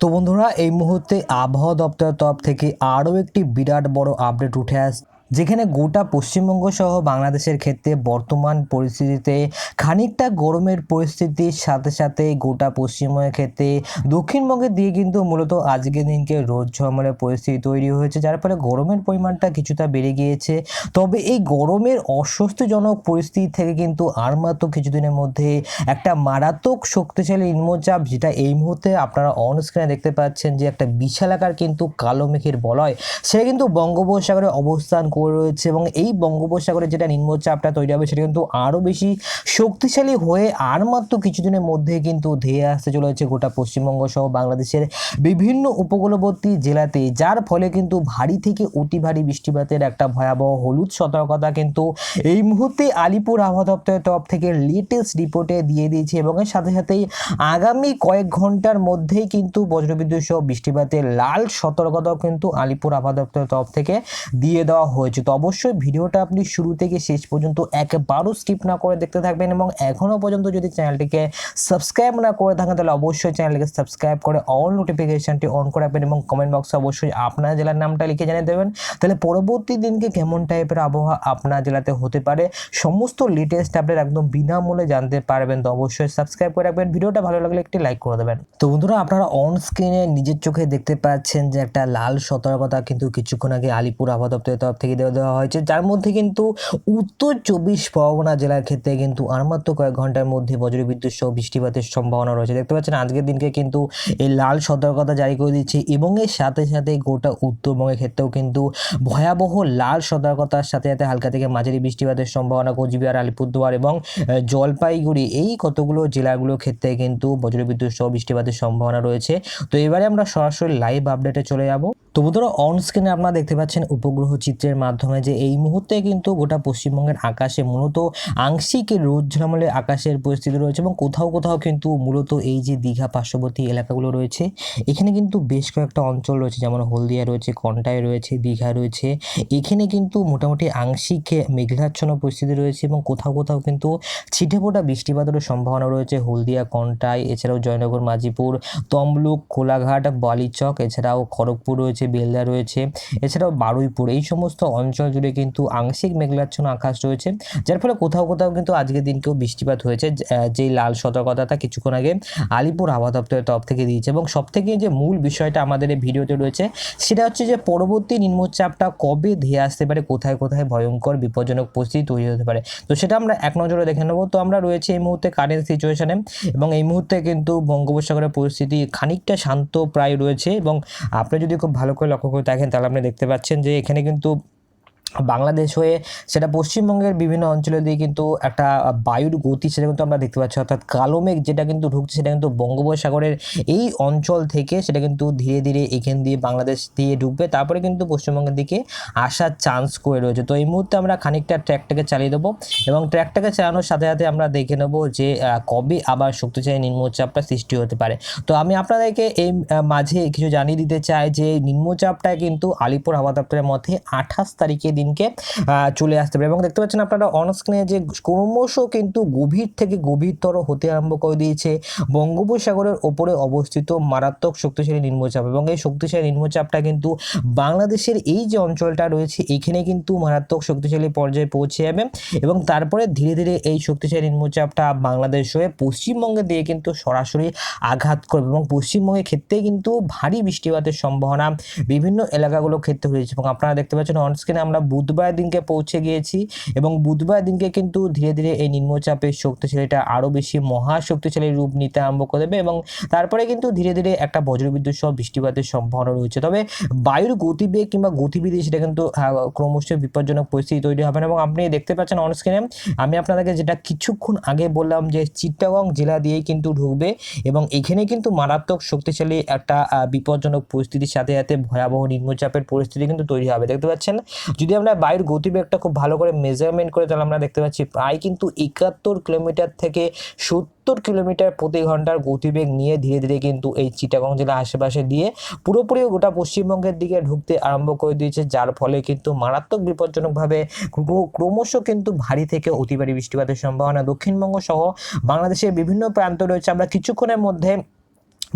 তো বন্ধুরা এই মুহূর্তে আবহাওয়া দপ্তরের তরফ থেকে আরও একটি বিরাট বড় আপডেট উঠে আসছে, যেখানে গোটা পশ্চিমবঙ্গ সহ বাংলাদেশের ক্ষেত্রে বর্তমান পরিস্থিতিতে খানিকটা গরমের পরিস্থিতির সাথে সাথে গোটা পশ্চিমবঙ্গের ক্ষেত্রে দক্ষিণবঙ্গের দিয়ে কিন্তু মূলত আজকের দিনকে রোদ ঝলমলে পরিস্থিতি তৈরি হয়েছে, যার ফলে গরমের পরিমাণটা কিছুটা বেড়ে গিয়েছে। তবে এই গরমের অস্বস্তিজনক পরিস্থিতি থেকে কিন্তু আর মাত্র কিছুদিনের মধ্যে একটা মারাত্মক শক্তিশালী নিম্নচাপ, যেটা এই মুহূর্তে আপনারা অন স্ক্রিনে দেখতে পাচ্ছেন যে একটা বিশাল আকার কিন্তু কালো মেঘের বলয়, সেটা কিন্তু বঙ্গোপসাগরে অবস্থান করে রয়েছে। এবং এই বঙ্গোপসাগরে যেটা নিম্নচাপটা তৈরি হবে সেটা কিন্তু আরও বেশি শক্তিশালী হয়ে আর মাত্র কিছুদিনের মধ্যে কিন্তু ধেয়ে আসতে চলেছে গোটা পশ্চিমবঙ্গ সহ বাংলাদেশের বিভিন্ন উপকূলবর্তী জেলাতে, যার ফলে কিন্তু ভারী থেকে অতি ভারী বৃষ্টিপাতের একটা ভয়াবহ হলুদ সতর্কতা কিন্তু এই মুহূর্তে আলিপুর আবহাওয়া দপ্তরের তরফ থেকে লেটেস্ট রিপোর্টে দিয়ে দিয়েছে। এবং এর সাথে সাথেই আগামী কয়েক ঘন্টার মধ্যেই কিন্তু বজ্রবিদ্যুৎ সহ বৃষ্টিপাতের লাল সতর্কতাও কিন্তু আলিপুর আবহাওয়া দপ্তরের তরফ থেকে দিয়ে দেওয়া হয়েছে। তো অবশ্যই ভিডিওটা আপনি শুরু থেকে শেষ পর্যন্ত একবারও স্কিপ না করে দেখতে থাকবেন, এবং এখনও পর্যন্ত যদি চ্যানেলটিকে সাবস্ক্রাইব না করে থাকেন তাহলে অবশ্যই চ্যানেলটিকে সাবস্ক্রাইব করে অল নোটিফিকেশনটি অন করে রাখবেন, এবং কমেন্ট বক্সে অবশ্যই আপনার জেলার নামটা লিখে জানিয়ে দেবেন। তাহলে পরবর্তী দিনকে কেমন টাইপের আবহাওয়া আপনার জেলাতে হতে পারে সমস্ত লেটেস্ট আপডেট একদম বিনামূল্যে জানতে পারবেন। তো অবশ্যই সাবস্ক্রাইব করে রাখবেন, ভিডিওটা ভালো লাগলে একটি লাইক করে দেবেন। তো বন্ধুরা আপনারা অন স্ক্রিনে নিজের চোখে দেখতে পাচ্ছেন যে একটা লাল সতর্কতা কিন্তু কিছুক্ষণ আগে আলিপুর আবহাওয়া দপ্তরের তরফ থেকে দেওয়া হয়েছে, যার মধ্যে কিন্তু উত্তর 24 পরগনা জেলার ক্ষেত্রে কিন্তু আর মাত্র কয়েক ঘন্টার মধ্যে বজ্রবিদ্যুৎ সহ বৃষ্টিপাতের সম্ভাবনা রয়েছে। দেখতে পাচ্ছেন আজকের দিনকে কিন্তু এই লাল সতর্কতা জারি করে দিচ্ছে, এবং এর সাথে সাথে গোটা উত্তরবঙ্গের ক্ষেত্রেও কিন্তু ভয়াবহ লাল সতর্কতার সাথে সাথে হালকা থেকে মাঝারি বৃষ্টিপাতের সম্ভাবনা কোচবিহার, আলিপুরদুয়ার এবং জলপাইগুড়ি এই কতগুলো জেলাগুলোর ক্ষেত্রে কিন্তু বজ্রবিদ্যুৎ সহ বৃষ্টিপাতের সম্ভাবনা রয়েছে। তো এবারে আমরা সরাসরি লাইভ আপডেটে চলে যাব। তো বন্ধুরা অন স্ক্রিনে আপনারা দেখতে পাচ্ছেন উপগ্রহ চিত্রের মাধ্যমে যে এই মুহূর্তে কিন্তু গোটা পশ্চিমবঙ্গের আকাশে মূলত আংশিক রোদ ঝলমলে আকাশের পরিস্থিতি রয়েছে, এবং কোথাও কোথাও কিন্তু মূলত এই যে দীঘা পার্শ্ববর্তী এলাকাগুলো রয়েছে এখানে কিন্তু বেশ কয়েকটা অঞ্চল রয়েছে, যেমন হলদিয়া রয়েছে, কন্টাই রয়েছে, দীঘা রয়েছে, এখানে কিন্তু মোটামুটি আংশিক মেঘাচ্ছন্ন পরিস্থিতি রয়েছে, এবং কোথাও কোথাও কিন্তু ছিটেফোঁটা বৃষ্টিপাতেরও সম্ভাবনা রয়েছে হলদিয়া, কন্টাই, এছাড়াও জয়নগর, মাঝিপুর, তমলুক, কোলাঘাট, বালিচক, এছাড়াও খড়গপুর রয়েছে, বেলদা রয়েছে, এছাড়াও বারুইপুর, এই সমস্ত অঞ্চল জুড়ে কিন্তু আংশিক মেঘাচ্ছন্ন আকাশ রয়েছে, যার ফলে কোথাও কোথাও কিন্তু আজকের দিনকেও বৃষ্টিপাত হয়েছে, যেই লাল সতর্কতাটা কিছুক্ষণ আগে আলিপুর আবহাওয়া দপ্তরের তরফ থেকে দিয়েছে। এবং সবথেকে যে মূল বিষয়টা আমাদের এই ভিডিওতে রয়েছে সেটা হচ্ছে যে পরবর্তী নিম্নচাপটা কবে ধেয়ে আসতে পারে, কোথায় কোথায় ভয়ঙ্কর বিপজ্জনক পরিস্থিতি তৈরি হতে পারে, তো সেটা আমরা এক নজরে দেখে নেব। তো আমরা রয়েছে এই মুহূর্তে কারেন্ট সিচুয়েশনে, এবং এই মুহূর্তে কিন্তু বঙ্গোপসাগরের পরিস্থিতি খানিকটা শান্ত প্রায় রয়েছে, এবং আপনি যদি খুব ভালো করে লক্ষ্য করে দেখেন তাহলে আপনি দেখতে পাচ্ছেন যে এখানে কিন্তু বাংলাদেশ হয়ে সেটা পশ্চিমবঙ্গের বিভিন্ন অঞ্চলে দিয়ে কিন্তু একটা বায়ুর গতি সেটা কিন্তু আমরা দেখতে পাচ্ছি, অর্থাৎ কালো মেঘ যেটা কিন্তু ঢুকছে সেটা কিন্তু বঙ্গোপসাগরের এই অঞ্চল থেকে সেটা কিন্তু ধীরে ধীরে এখান দিয়ে বাংলাদেশ দিয়ে ঢুকবে, তারপরে কিন্তু পশ্চিমবঙ্গের দিকে আসার চান্স করে রয়েছে। তো এই মুহূর্তে আমরা খানিকটা ট্র্যাকটাকে চালিয়ে দেবো, এবং ট্র্যাকটাকে চালানোর সাথে সাথে আমরা দেখে নেব যে কবে আবার শক্তিশালী নিম্নচাপটা সৃষ্টি হতে পারে। তো আমি আপনাদেরকে এই মাঝে কিছু জানিয়ে দিতে চাই যে নিম্নচাপটা কিন্তু আলিপুর আবহাওয়া দপ্তরের মধ্যে 28 তারিখে দিনকে চলে আসতে পারে, এবং দেখতে পাচ্ছেন আপনারা অন স্ক্রিনে যে ক্রমশ কিন্তু গভীর থেকে গভীরতর হতে আরম্ভ করে দিয়েছে বঙ্গোপসাগরের ওপরে অবস্থিত মারাত্মক শক্তিশালী নিম্নচাপ, এবং এই শক্তিশালী নিম্নচাপটা কিন্তু বাংলাদেশের এই যে অঞ্চলটা রয়েছে এখানে কিন্তু মারাত্মক শক্তিশালী পর্যায়ে পৌঁছে যাবে, এবং তারপরে ধীরে ধীরে এই শক্তিশালী নিম্নচাপটা বাংলাদেশ হয়ে পশ্চিমবঙ্গে দিয়ে কিন্তু সরাসরি আঘাত করবে, এবং পশ্চিমবঙ্গের ক্ষেত্রে কিন্তু ভারী বৃষ্টিপাতের সম্ভাবনা বিভিন্ন এলাকাগুলোর ক্ষেত্রে রয়েছে। এবং আপনারা দেখতে পাচ্ছেন অন স্ক্রিনে আমরা বুধবার দিনকে পৌঁছে গিয়েছি, এবং বুধবার দিনকে কিন্তু ধীরে ধীরে এই নিম্নচাপের শক্তিশালীটা আরও বেশি মহা শক্তিশালী রূপ নিতে আরম্ভ করে দেবে, এবং তারপরে কিন্তু ধীরে ধীরে একটা বজ্রবিদ্যুৎ সহ বৃষ্টিপাতের সম্ভাবনা রয়েছে। তবে বায়ুর গতিবেগ কিংবা গতিবিধি সেটা কিন্তু ক্রমশ বিপজ্জনক পরিস্থিতি তৈরি হবে না, এবং আপনি দেখতে পাচ্ছেন অন স্ক্রিনে আমি আপনাদেরকে যেটা কিছুক্ষণ আগে বললাম যে চিটাগং জেলা দিয়েই কিন্তু ঢুকবে, এবং এখানে কিন্তু মারাত্মক শক্তিশালী একটা বিপজ্জনক পরিস্থিতির সাথে সাথে ভয়াবহ নিম্নচাপের পরিস্থিতি কিন্তু তৈরি হবে। দেখতে পাচ্ছেন যদি আমরা বায়ুর গতিবেগটা খুব ভালো করে মেজারমেন্ট করে তাহলে আমরা দেখতে পাচ্ছি প্রায় কিন্তু 71 কিলোমিটার থেকে 70 কিলোমিটার প্রতি ঘন্টার গতিবেগ নিয়ে ধীরে ধীরে কিন্তু এই চিটাগং জেলার আশেপাশে দিয়ে পুরোপুরি গোটা পশ্চিমবঙ্গের দিকে ঢুকতে আরম্ভ করে দিয়েছে, যার ফলে কিন্তু মারাত্মক বিপজ্জনকভাবে ক্রমশ কিন্তু ভারী থেকে অতি ভারী বৃষ্টিপাতের সম্ভাবনা দক্ষিণবঙ্গ সহ বাংলাদেশের বিভিন্ন প্রান্ত রয়েছে। আমরা কিছুক্ষণের মধ্যে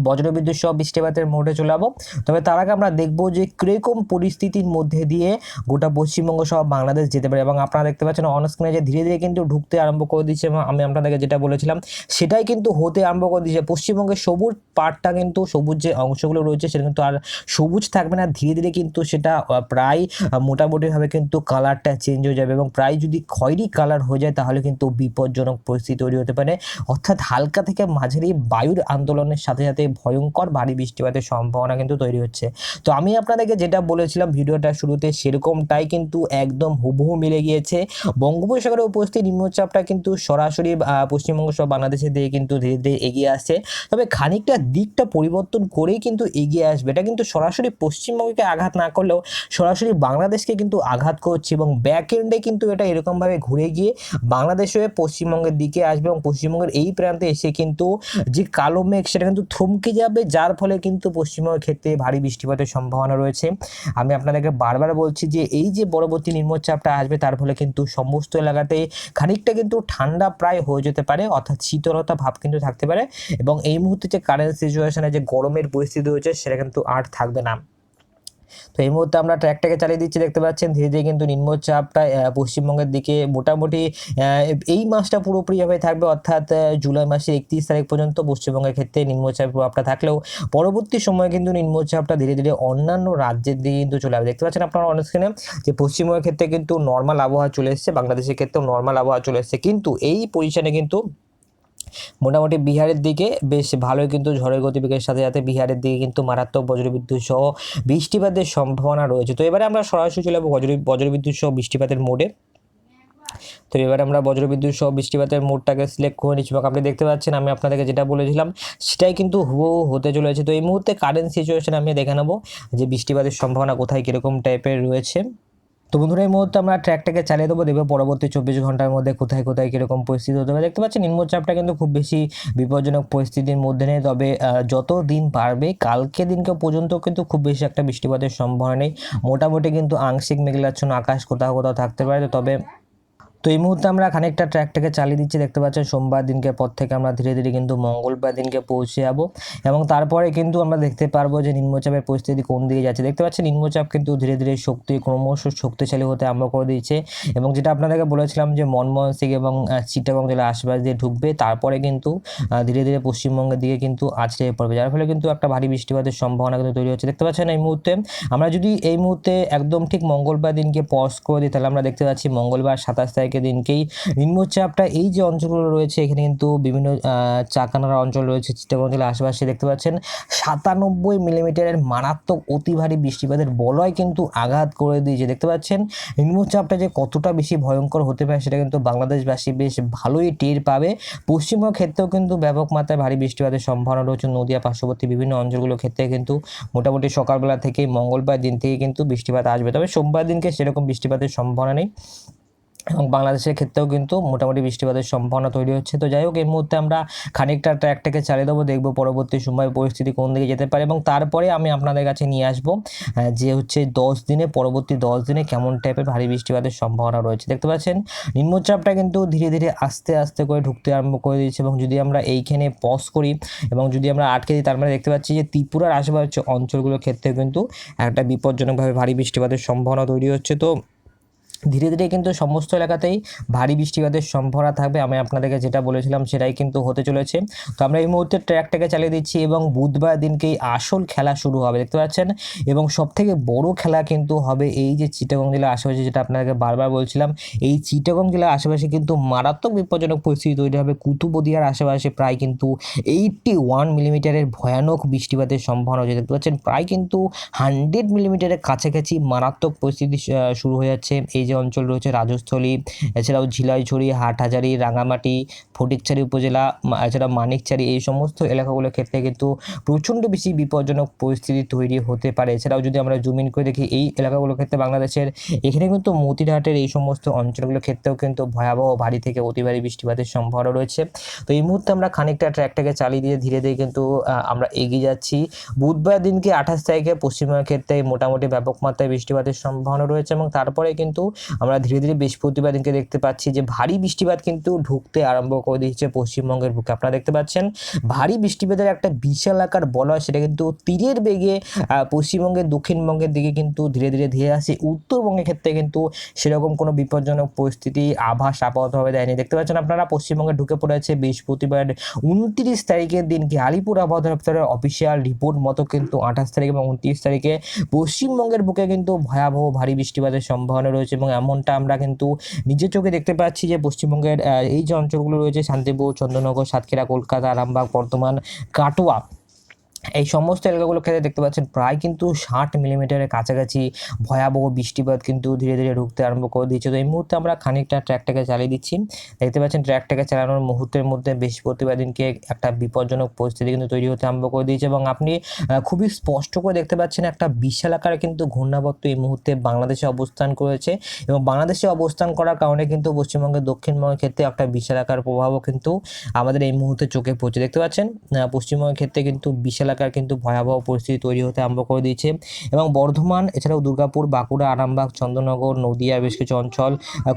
বজ্রবিদ্যুৎ সহ বৃষ্টিপাতের মোডে চলে যাবো। তবে তার আগে আমরা দেখবো যে কিরকম পরিস্থিতির মধ্যে দিয়ে গোটা পশ্চিমবঙ্গ সহ বাংলাদেশ যেতে পারে, এবং আপনারা দেখতে পাচ্ছেন অন স্ক্রিনে যে ধীরে ধীরে কিন্তু ঢুকতে আরম্ভ করে দিচ্ছে, এবং আমি আপনাদেরকে যেটা বলেছিলাম সেটাই কিন্তু হতে আরম্ভ করে দিচ্ছে। পশ্চিমবঙ্গের সবুজ পার্টটা কিন্তু, সবুজ যে অংশগুলো রয়েছে সেটা কিন্তু আর সবুজ থাকবে না, ধীরে ধীরে কিন্তু সেটা প্রায় মোটামুটিভাবে কিন্তু কালারটা চেঞ্জ হয়ে যাবে, এবং প্রায় যদি খয়েরি কালার হয়ে যায় তাহলে কিন্তু বিপজ্জনক পরিস্থিতি তৈরি হতে পারে। অর্থাৎ হালকা থেকে মাঝারি বায়ুর আন্দোলনের সাথে সাথে ভয়ঙ্কর ভারী বৃষ্টিপাতের সম্ভাবনা কিন্তু তৈরি হচ্ছে। তো আমি আপনাদেরকে যেটা বলেছিলাম ভিডিওটা শুরুতে সেরকমটাই কিন্তু একদম হুবহু মিলে গিয়েছে। বঙ্গোপসাগরে উপস্থিত নিম্নচাপটা কিন্তু সরাসরি পশ্চিমবঙ্গ সহ বাংলাদেশের দিকে কিন্তু ধীরে ধীরে এগিয়ে আসছে, তবে খানিকটা দিকটা পরিবর্তন করেই কিন্তু এগিয়ে আসবে। এটা কিন্তু সরাসরি পশ্চিমবঙ্গকে আঘাত না করলেও সরাসরি বাংলাদেশকে কিন্তু আঘাত করছে, এবং ব্যাক এন্ডে কিন্তু এটা এরকমভাবে ঘুরে গিয়ে বাংলাদেশ হয়ে পশ্চিমবঙ্গের দিকে আসবে, এবং পশ্চিমবঙ্গের এই প্রান্তে এসে কিন্তু যে কালো মেঘ সেটা কিন্তু থমকে যাবে, যার ফলে কিন্তু পশ্চিমবঙ্গের ক্ষেত্রে ভারী বৃষ্টিপাতের সম্ভাবনা রয়েছে। আমি আপনাদেরকে বারবার বলছি যে এই যে পরবর্তী নিম্নচাপটা আসবে তার ফলে কিন্তু সমস্ত এলাকাতে খানিকটা কিন্তু ঠান্ডা প্রায় হয়ে যেতে পারে, অর্থাৎ শীতলতা ভাব কিন্তু থাকতে পারে, এবং এই মুহূর্তে যে কারেন্ট সিচুয়েশনে যে গরমের পরিস্থিতি রয়েছে সেটা কিন্তু আর থাকবে না। তো এই মুহূর্তে আমরা ট্র্যাকটাকে চালিয়ে দিচ্ছি, দেখতে পাচ্ছেন ধীরে ধীরে কিন্তু নিম্নচাপটা পশ্চিমবঙ্গের দিকে মোটামুটি এই মাসটা পুরোপুরিভাবে থাকবে, অর্থাৎ জুলাই মাসের 31 তারিখ পর্যন্ত পশ্চিমবঙ্গের ক্ষেত্রে নিম্নচাপের প্রভাবটা থাকলেও পরবর্তী সময়ে কিন্তু নিম্নচাপটা ধীরে ধীরে অন্যান্য রাজ্যের দিকে কিন্তু চলে যাবে। দেখতে পাচ্ছেন আপনারা অন স্ক্রিনে যে পশ্চিমবঙ্গের ক্ষেত্রে কিন্তু নর্মাল আবহাওয়া চলে এসেছে, বাংলাদেশের ক্ষেত্রেও নর্মাল আবহাওয়া চলে এসেছে, কিন্তু এই পজিশনে কিন্তু মোটামুটি বিহারের দিকে বেশ ভালোই কিন্তু ঝড়ের গতিবেগের সাথে সাথে বিহারের দিকে কিন্তু মারাত্মক বজ্রবিদ্যুৎ সহ বৃষ্টিপাতের সম্ভাবনা রয়েছে। তো এবারে আমরা সরাসরি চলে যাবো বজ্রবিদ্যুৎ সহ বৃষ্টিপাতের মোডে। তো এবারে আমরা বজ্রবিদ্যুৎ সহ বৃষ্টিপাতের মোডটাকে সিলেক্ট করে নিচ্ছি, এবং আপনি দেখতে পাচ্ছেন আমি আপনাদেরকে যেটা বলেছিলাম সেটাই কিন্তু হুবহু হতে চলেছে। তো এই মুহূর্তে কারেন্ট সিচুয়েশন আমি দেখে নেবো যে বৃষ্টিপাতের সম্ভাবনা কোথায় কীরকম টাইপের রয়েছে। তো বন্ধুরা এই মুহূর্তে আমরা ট্র্যাকটাকে চালিয়ে দেবো, দেখবো পরবর্তী 24 ঘন্টার মধ্যে কোথায় কোথায় কীরকম পরিস্থিতি হতে পারে। দেখতে পাচ্ছি নিম্নচাপটা কিন্তু খুব বেশি বিপজ্জনক পরিস্থিতির মধ্যে নেই, তবে যত দিন পারবে কালকে দিনকে পর্যন্ত কিন্তু খুব বেশি একটা বৃষ্টিপাতের সম্ভাবনা নেই। মোটামুটি কিন্তু আংশিক মেঘাচ্ছন্ন আকাশ কোথাও কোথাও থাকতে পারে। তো এই মুহূর্তে আমরা খানিকটা ট্র্যাকটাকে চালিয়ে দিচ্ছি, দেখতে পাচ্ছেন সোমবার দিনকে পর থেকে আমরা ধীরে ধীরে কিন্তু মঙ্গলবার দিনকে পৌঁছে যাব, এবং তারপরে কিন্তু আমরা দেখতে পারবো যে নিম্নচাপের পরিস্থিতি কোন দিকে যাচ্ছে। দেখতে পাচ্ছেন নিম্নচাপ কিন্তু ধীরে ধীরে ক্রমশ শক্তিশালী হতে আরম্ভ করে দিয়েছে, এবং যেটা আপনাদেরকে বলেছিলাম যে মনমোহন সিং এবং চিটাগং জেলার আশেপাশ দিয়ে ঢুকবে, তারপরে কিন্তু ধীরে ধীরে পশ্চিমবঙ্গের দিকে কিন্তু আছড়ে পড়বে, যার ফলে কিন্তু একটা ভারী বৃষ্টিপাতের সম্ভাবনা কিন্তু তৈরি হচ্ছে। দেখতে পাচ্ছেন এই মুহূর্তে আমরা যদি এই মুহূর্তে একদম ঠিক মঙ্গলবার দিনকে পজ করে দিই তাহলে আমরা দেখতে পাচ্ছি মঙ্গলবার 27 তারিখের দিনকেই নিম্নচাপটা এই যে অঞ্চলগুলো রয়েছে এখানে কিন্তু বিভিন্ন চাকানারা অঞ্চল রয়েছে চিটাগং জেলার আশেপাশে, দেখতে পাচ্ছেন 97 মিলিমিটারের মারাত্মক অতি ভারী বৃষ্টিপাতের বলয় কিন্তু আঘাত করে দিয়েছে। দেখতে পাচ্ছেন নিম্নচাপটা যে কতটা বেশি ভয়ঙ্কর হতে পারে সেটা কিন্তু বাংলাদেশবাসী বেশ ভালোই টের পাবে। পশ্চিমবঙ্গের ক্ষেত্রেও কিন্তু ব্যাপক মাত্রায় ভারী বৃষ্টিপাতের সম্ভাবনা রয়েছে, নদিয়া পার্শ্ববর্তী বিভিন্ন অঞ্চলগুলোর ক্ষেত্রে কিন্তু মোটামুটি সকালবেলা থেকেই মঙ্গলবার দিন থেকে কিন্তু বৃষ্টিপাত আসবে, তবে সোমবার দিনকে সেরকম বৃষ্টিপাতের সম্ভাবনা নেই, এবং বাংলাদেশের ক্ষেত্রেও কিন্তু মোটামুটি বৃষ্টিপাতের সম্ভাবনা তৈরি হচ্ছে। তো যাই হোক এই মুহূর্তে আমরা খানিকটা ট্র্যাকটাকে চালিয়ে দেবো, দেখবো পরবর্তী সময় পরিস্থিতি কোন দিকে যেতে পারে, এবং তারপরে আমি আপনাদের কাছে নিয়ে আসবো যে হচ্ছে 10 দিনে পরবর্তী 10 দিনে কেমন টাইপের ভারী বৃষ্টিপাতের সম্ভাবনা রয়েছে। দেখতে পাচ্ছেন নিম্নচাপটা কিন্তু ধীরে ধীরে আস্তে আস্তে করে ঢুকতে আরম্ভ করে দিয়েছে, এবং যদি আমরা এইখানে পজ করি এবং যদি আমরা আটকে দিই তার মানে দেখতে পাচ্ছি যে ত্রিপুরার আশেপাশে অঞ্চলগুলোর ক্ষেত্রে কিন্তু একটা বিপজ্জনকভাবে ভারী বৃষ্টিপাতের সম্ভাবনা তৈরি হচ্ছে। তো ধীরে ধীরে কিন্তু সমস্ত এলাকাতেই ভারী বৃষ্টিপাতের সম্ভাবনা থাকবে, আমি আপনাদেরকে যেটা বলেছিলাম সেটাই কিন্তু হতে চলেছে। তো আমরা এই মুহূর্তে ট্র্যাকটাকে চালিয়ে দিচ্ছি, এবং বুধবার দিনকেই আসল খেলা শুরু হবে দেখতে পাচ্ছেন, এবং সবথেকে বড় খেলা কিন্তু হবে এই যে চিটাগং জেলার আশেপাশে, যেটা আপনাদেরকে বারবার বলছিলাম এই চিটাগং জেলার আশেপাশে কিন্তু মারাত্মক বিপজ্জনক পরিস্থিতি তৈরি হবে। কুতুবদিয়ার আশেপাশে প্রায় কিন্তু 81 মিলিমিটারের ভয়ানক বৃষ্টিপাতের সম্ভাবনা হচ্ছে। দেখতে পাচ্ছেন প্রায় কিন্তু 100 মিলিমিটারের কাছাকাছি মারাত্মক পরিস্থিতি শুরু হয়ে যাচ্ছে। এই যে অঞ্চল রয়েছে রাজস্থলী, এছাড়াও ঝিলাইছড়ি, হাটহাজারী, রাঙামাটি, ফটিকছড়ি উপজেলা, এছাড়া মানিকছড়ি, এই সমস্ত এলাকাগুলোর ক্ষেত্রে কিন্তু প্রচণ্ড বেশি বিপজ্জনক পরিস্থিতি তৈরি হতে পারে। এছাড়াও যদি আমরা জুম ইন করে দেখি এই এলাকাগুলোর ক্ষেত্রে বাংলাদেশের এখানে কিন্তু মতিরহাটের এই সমস্ত অঞ্চলগুলোর ক্ষেত্রেও কিন্তু ভয়াবহ ভারী থেকে অতি ভারী বৃষ্টিপাতের সম্ভাবনা রয়েছে। তো এই মুহূর্তে আমরা খানিকটা ট্র্যাকটাকে চালিয়ে দিয়ে ধীরে ধীরে কিন্তু আমরা এগিয়ে যাচ্ছি। বুধবার দিনকে 28 তারিখে পশ্চিমবঙ্গের ক্ষেত্রে মোটামুটি ব্যাপক মাত্রায় বৃষ্টিপাতের সম্ভাবনা রয়েছে, এবং তারপরে কিন্তু আমরা ধীরে ধীরে বৃহস্পতিবার দিনকে দেখতে পাচ্ছি যে ভারী বৃষ্টিপাত কিন্তু ঢুকতে আরম্ভ করে দিয়েছে পশ্চিমবঙ্গের বুকে। আপনারা দেখতে পাচ্ছেন ভারী বৃষ্টিপাতের একটা বিশাল আকার বলয়, সেটা কিন্তু তীরের বেগে পশ্চিমবঙ্গের দক্ষিণবঙ্গের দিকে কিন্তু ধীরে ধীরে ধেয়ে আসে। উত্তরবঙ্গের ক্ষেত্রে কিন্তু সেরকম কোনো বিপজ্জনক পরিস্থিতি আভাস আপাততভাবে দেয়নি। দেখতে পাচ্ছেন আপনারা পশ্চিমবঙ্গে ঢুকে পড়েছে বৃহস্পতিবার 29 তারিখের দিনকে আলিপুর আবহাওয়া দপ্তরের অফিসিয়াল রিপোর্ট মতো কিন্তু 28 তারিখ এবং 29 তারিখে পশ্চিমবঙ্গের বুকে কিন্তু ভয়াবহ ভারী বৃষ্টিপাতের সম্ভাবনা রয়েছে এবং এমনটা আমরা কিন্তু নিজের চোখে দেখতে পাচ্ছি যে পশ্চিমবঙ্গের এই যে অঞ্চলগুলো রয়েছে শান্তিপুর, চন্দ্রনগর, সাতক্ষীরা, কলকাতা, আরামবাগ, বর্ধমান, কাটোয়া, এই সমস্ত এলাকাগুলোর ক্ষেত্রে দেখতে পাচ্ছেন প্রায় কিন্তু 60 মিলিমিটারের কাছাকাছি ভয়াবহ বৃষ্টিপাত কিন্তু ধীরে ধীরে ঢুকতে আরম্ভ করে দিয়েছে। তো এই মুহূর্তে আমরা খানিকটা ট্র্যাকটাকে চালিয়ে দিচ্ছি। দেখতে পাচ্ছেন ট্র্যাকটাকে চালানোর মুহূর্তের মধ্যে বৃহস্পতিবার দিনকে একটা বিপজ্জনক পরিস্থিতি কিন্তু তৈরি হতে আরম্ভ করে দিয়েছে এবং আপনি খুবই স্পষ্ট করে দেখতে পাচ্ছেন একটা বিশাল আকারে কিন্তু ঘূর্ণাবর্ত এই মুহূর্তে বাংলাদেশে অবস্থান করেছে এবং বাংলাদেশে অবস্থান করার কারণে কিন্তু পশ্চিমবঙ্গের দক্ষিণবঙ্গের ক্ষেত্রে একটা বিশাল আকার প্রভাবও কিন্তু আমাদের এই মুহূর্তে চোখে পড়ছে। দেখতে পাচ্ছেন পশ্চিমবঙ্গের ক্ষেত্রে কিন্তু বিশাল আকার কিন্তু ভয়াবহ পরিস্থিতি তৈরি হতে আরম্ভ করে দিয়েছে এবং বর্ধমান এছাড়াও দুর্গাপুর, বাঁকুড়া, আরামবাগ, চন্দ্রনগর, নদিয়ার বেশ কিছু অঞ্চল,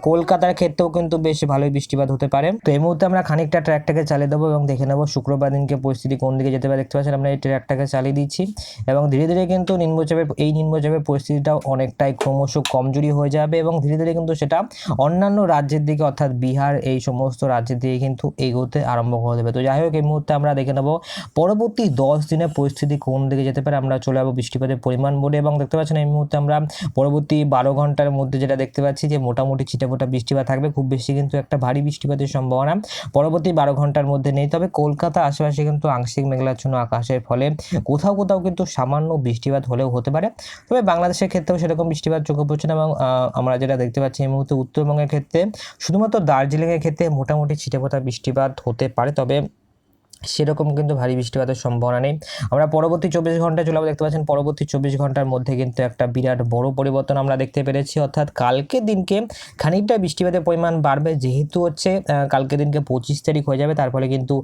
কলকাতার ক্ষেত্রেও কিন্তু বেশ ভালোই বৃষ্টিপাত হতে পারে। তো এই মুহূর্তে আমরা খানিকটা ট্র্যাকটাকে চালিয়ে দেবো এবং দেখে নেবো শুক্রবার দিনকে পরিস্থিতি কোন দিকে যেতে পারে। দেখতে পাচ্ছেন আমরা এই ট্র্যাকটাকে চালিয়ে দিচ্ছি এবং ধীরে ধীরে কিন্তু নিম্নচাপের পরিস্থিতিটাও অনেকটাই ক্রমশ কমজোরি হয়ে যাবে এবং ধীরে ধীরে কিন্তু সেটা অন্যান্য রাজ্যের দিকে অর্থাৎ বিহার এই সমস্ত রাজ্যের দিকে কিন্তু এগোতে আরম্ভ করে দেবে। তো যাই হোক এই মুহূর্তে আমরা দেখে নেবো পরবর্তী 10 দিনে পরিস্থিতি কোন দিকে যেতে পারে। আমরা চলে যাবো বৃষ্টিপাতের পরিমাণ বলে এবং দেখতে পাচ্ছেন এই মুহূর্তে আমরা পরবর্তী 12 ঘন্টার মধ্যে যেটা দেখতে পাচ্ছি যে মোটামুটি ছিটেফোঁটা বৃষ্টিপাত থাকবে, খুব বেশি কিন্তু একটা ভারী বৃষ্টিপাতের সম্ভাবনা পরবর্তী 12 ঘন্টার মধ্যে নেই। তবে কলকাতা আশেপাশে কিন্তু আংশিক মেঘাচ্ছন্ন আকাশের ফলে কোথাও কোথাও কিন্তু সামান্য বৃষ্টিপাত হলেও হতে পারে। তবে বাংলাদেশের ক্ষেত্রেও সেরকম বৃষ্টিপাত চোখে পড়ছে না এবং আমরা যেটা দেখতে পাচ্ছি এই মুহূর্তে উত্তরবঙ্গের ক্ষেত্রে শুধুমাত্র দার্জিলিংয়ের ক্ষেত্রে মোটামুটি ছিটেফোঁটা বৃষ্টিপাত হতে পারে, তবে সেরকম কিন্তু ভারী বৃষ্টিপাতের সম্ভাবনা নেই। আমরা পরবর্তী 24 ঘন্টায় চলে যাবো। দেখতে পাচ্ছেন পরবর্তী 24 ঘন্টার মধ্যে কিন্তু একটা বিরাট বড় পরিবর্তন আমরা দেখতে পেরেছি, অর্থাৎ কালকে দিনকে খানিকটা বৃষ্টিপাতের পরিমাণ বাড়বে, যেহেতু হচ্ছে কালকে দিনকে 25 তারিখ হয়ে যাবে, তার ফলে কিন্তু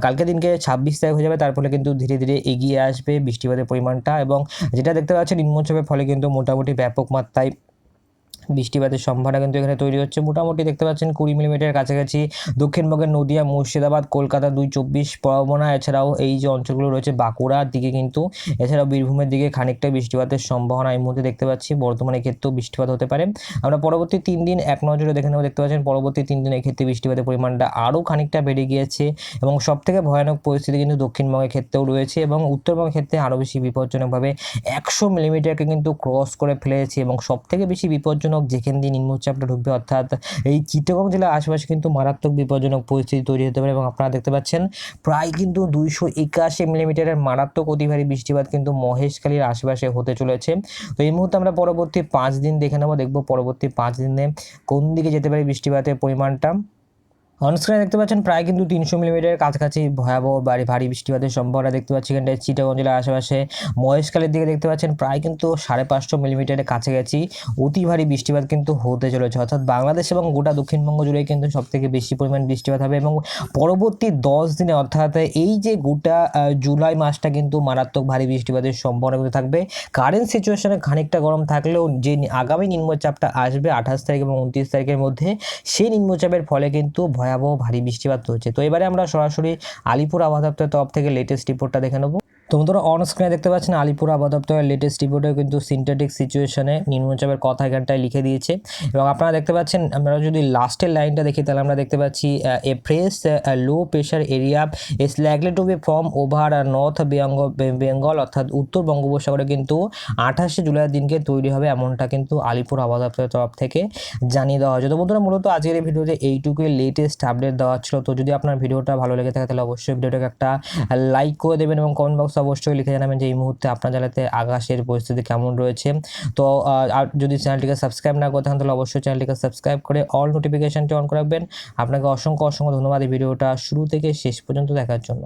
কালকে দিনকে 26 তারিখ হয়ে যাবে, তার ফলে কিন্তু ধীরে ধীরে এগিয়ে আসবে বৃষ্টিপাতের পরিমাণটা এবং যেটা দেখতে পাচ্ছেন নিম্নচাপের ফলে কিন্তু মোটামুটি ব্যাপক মাত্রায় বৃষ্টিপাতের সম্ভাবনা কিন্তু এখানে তৈরি হচ্ছে। মোটামুটি দেখতে পাচ্ছেন 20 মিলিমিটারের কাছাকাছি দক্ষিণবঙ্গের নদিয়া, মুর্শিদাবাদ, কলকাতা, 24 পরগনা, এছাড়াও এই যে অঞ্চলগুলো রয়েছে বাঁকুড়ার দিকে কিন্তু, এছাড়াও বীরভূমের দিকে খানিকটা বৃষ্টিপাতের সম্ভাবনা এই মুহূর্তে দেখতে পাচ্ছি। বর্তমানের ক্ষেত্রেও বৃষ্টিপাত হতে পারে। আমরা পরবর্তী 3 দিন এক নজরে দেখে নেবো। দেখতে পাচ্ছেন পরবর্তী 3 দিনের ক্ষেত্রে বৃষ্টিপাতের পরিমাণটা আরও খানিকটা বেড়ে গিয়েছে এবং সবথেকে ভয়ানক পরিস্থিতি কিন্তু দক্ষিণবঙ্গের ক্ষেত্রেও রয়েছে এবং উত্তরবঙ্গের ক্ষেত্রে আরও বেশি বিপজ্জনকভাবে 100 মিলিমিটারকে কিন্তু ক্রস করে ফেলেছে এবং সবথেকে বেশি বিপজ্জনক যেখান দিয়ে নিম্নচাপটা ঢুকবে অর্থাৎ এই চিটাগং জেলার আশেপাশে কিন্তু মারাত্মক বিপজ্জনক পরিস্থিতি তৈরি হতে পারে এবং আপনারা দেখতে পাচ্ছেন প্রায় কিন্তু 281 মিলিমিটারের মারাত্মক অতি ভারী বৃষ্টিপাত কিন্তু মহেশখালীর আশেপাশে হতে চলেছে। তো এই মুহূর্তে আমরা পরবর্তী 5 দিন দেখে নেবো, দেখবো পরবর্তী 5 দিনে কোন দিকে যেতে পারে বৃষ্টিপাতের পরিমাণটা। অনস্ক্রিনে দেখতে পাচ্ছেন প্রায় কিন্তু 300 মিলিমিটারের কাছাকাছি ভয়াবহ ভারী বৃষ্টিপাতের সম্ভাবনা দেখতে পাচ্ছি এখানটায় চিটাগং জেলার আশেপাশে। মহেশখালীর দিকে দেখতে পাচ্ছেন প্রায় কিন্তু 550 মিলিমিটারের কাছাকাছি অতি ভারী বৃষ্টিপাত কিন্তু হতে চলেছে, অর্থাৎ বাংলাদেশ এবং গোটা দক্ষিণবঙ্গ জুড়ে কিন্তু সবথেকে বেশি পরিমাণ বৃষ্টিপাত হবে এবং পরবর্তী 10 দিনে অর্থাৎ এই যে গোটা জুলাই মাসটা কিন্তু মারাত্মক ভারী বৃষ্টিপাতের সম্ভাবনা কিন্তু থাকবে। কারেন্ট সিচুয়েশনে খানিকটা গরম থাকলেও যে আগামী নিম্নচাপটা আসবে 28 তারিখ এবং 29 তারিখের মধ্যে, সেই নিম্নচাপের ফলে কিন্তু ভয়াবহ ভারী বৃষ্টিপাত হচ্ছে। তো এবারে আমরা সরাসরি আলিপুর আবহাওয়া দপ্তরের তরফ থেকে লেটেস্ট রিপোর্টটা দেখে নেব। তো বন্ধুরা অন স্ক্রিনে দেখতে পাচ্ছেন আলিপুর আবহাওয়া দপ্তরের লেটেস্ট রিপোর্টে কিন্তু সিনথেটিক সিচুয়েশনে নিম্নচাপের কথা এখানটায় লিখে দিয়েছে এবং আপনারা দেখতে পাচ্ছেন আমরা যদি লাস্টের লাইনটা দেখি তাহলে আমরা দেখতে পাচ্ছি a fresh low pressure area is likely to be form over North Bengal, অর্থাৎ উত্তর বঙ্গোপসাগরে কিন্তু 28 জুলাইয়ের দিনকে তৈরি হবে, এমনটা কিন্তু আলিপুর আবহাওয়া দপ্তরের তরফ থেকে জানিয়ে দেওয়া হয়েছে। তো বন্ধুরা মূলত আজকের এই ভিডিওতে এইটুকুই লেটেস্ট আপডেট দেওয়া ছিল। তো যদি আপনার ভিডিওটা ভালো লেগে থাকে তাহলে অবশ্যই ভিডিওটাকে একটা লাইক করে দেবেন এবং কমেন্ট বক্সে অবশ্যই লিখে জানাবেন যে এই মুহূর্তে আপনার জেলাতে আকাশের পরিস্থিতি কেমন রয়েছে। তো আর যদি চ্যানেলটিকে সাবস্ক্রাইব না করে থাকেন তাহলে অবশ্যই চ্যানেলটিকে সাবস্ক্রাইব করে অল নোটিফিকেশনটি অন করে রাখবেন। আপনাকে অসংখ্য ধন্যবাদ এই ভিডিওটা শুরু থেকে শেষ পর্যন্ত দেখার জন্য।